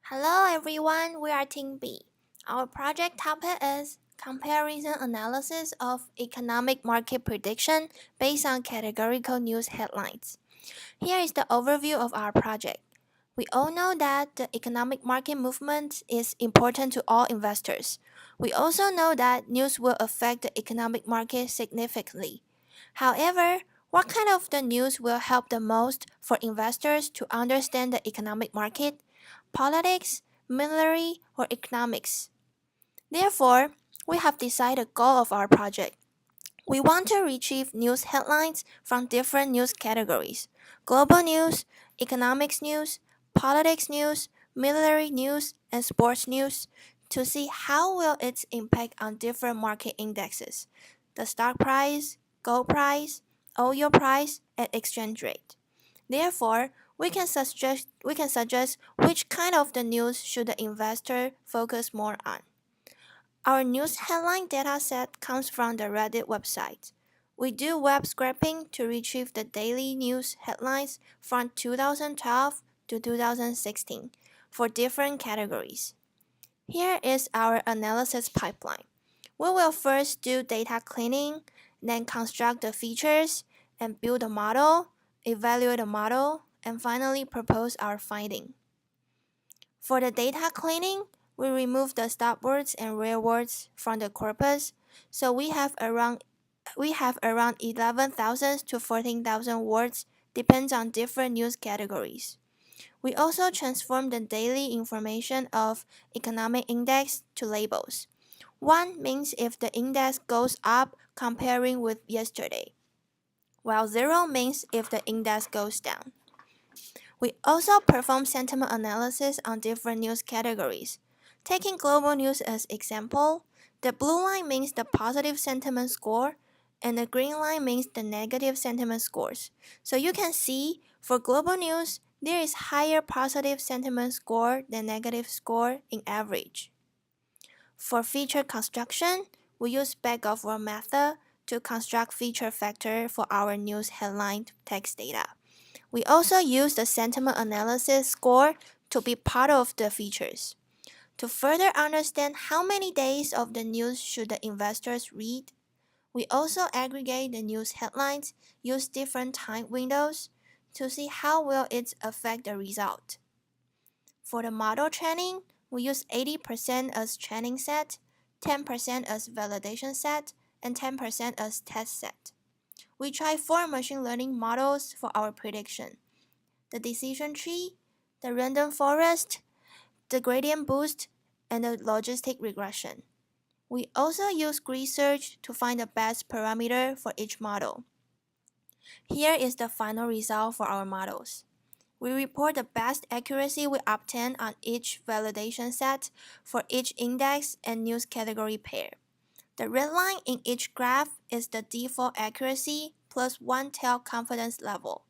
Hello everyone, we are Team B. Our project topic is comparison analysis of economic market prediction based on categorical news headlines. Here is the overview of our project. We all know that the economic market movement is important to all investors. We also know that news will affect the economic market significantly. However, what kind of the news will help the most for investors to understand the economic market? Politics, military, or economics? Therefore, we have decided the goal of our project. We want to retrieve news headlines from different news categories: global news, economics news, politics news, military news, and sports news to see how will its impact on different market indexes: the stock price, gold price, oil price, and exchange rate. Therefore, we can suggest which kind of the news should the investor focus more on. Our news headline dataset comes from the Reddit website. We do web scraping to retrieve the daily news headlines from 2012 to 2016 for different categories. Here is our analysis pipeline. We will first do data cleaning, then construct the features and build a model, evaluate the model, and finally propose our finding. For the data cleaning, we remove the stop words and rare words from the corpus, so we have around 11,000 to 14,000 words depends on different news categories. We also transform the daily information of economic index to labels. 1 means if the index goes up comparing with yesterday, while 0 means if the index goes down. We also perform sentiment analysis on different news categories. Taking global news as example, the blue line means the positive sentiment score and the green line means the negative sentiment scores. So you can see for global news, there is higher positive sentiment score than negative score in average. For feature construction, we use bag-of-word method to construct feature factor for our news headline text data. We also use the sentiment analysis score to be part of the features. To further understand how many days of the news should the investors read, we also aggregate the news headlines, use different time windows to see how will it affect the result. For the model training, we use 80% as training set, 10% as validation set, and 10% as test set. We try 4 machine learning models for our prediction: the decision tree, the random forest, the gradient boost, and the logistic regression. We also use grid search to find the best parameter for each model. Here is the final result for our models. We report the best accuracy we obtain on each validation set for each index and news category pair. The red line in each graph is the default accuracy plus 1 tail confidence level.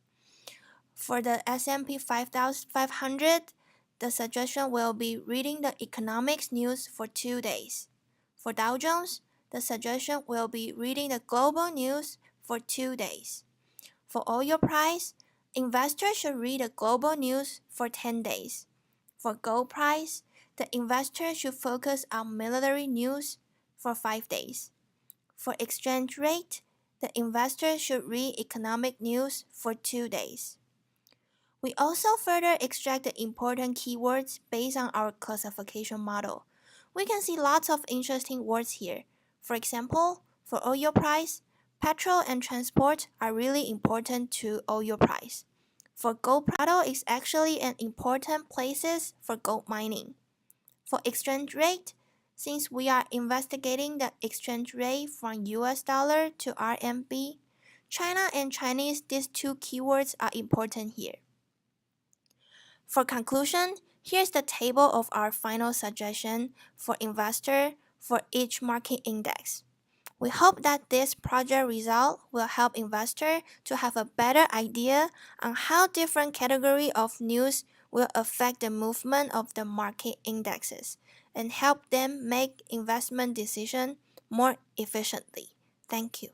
For the S&P 500, the suggestion will be reading the economics news for 2 days. For Dow Jones, the suggestion will be reading the global news for 2 days. For oil price, investors should read the global news for 10 days. For gold price, the investor should focus on military news for 5 days. For exchange rate, the investor should read economic news for 2 days. We also further extract the important keywords based on our classification model. We can see lots of interesting words here. For example, for oil price, petrol and transport are really important to oil price. For gold, Prado is actually an important places for gold mining. For exchange rate, since we are investigating the exchange rate from US dollar to RMB, China and Chinese, these 2 keywords are important here. For conclusion, here's the table of our final suggestion for investor for each market index. We hope that this project result will help investors to have a better idea on how different categories of news will affect the movement of the market indexes and help them make investment decisions more efficiently. Thank you.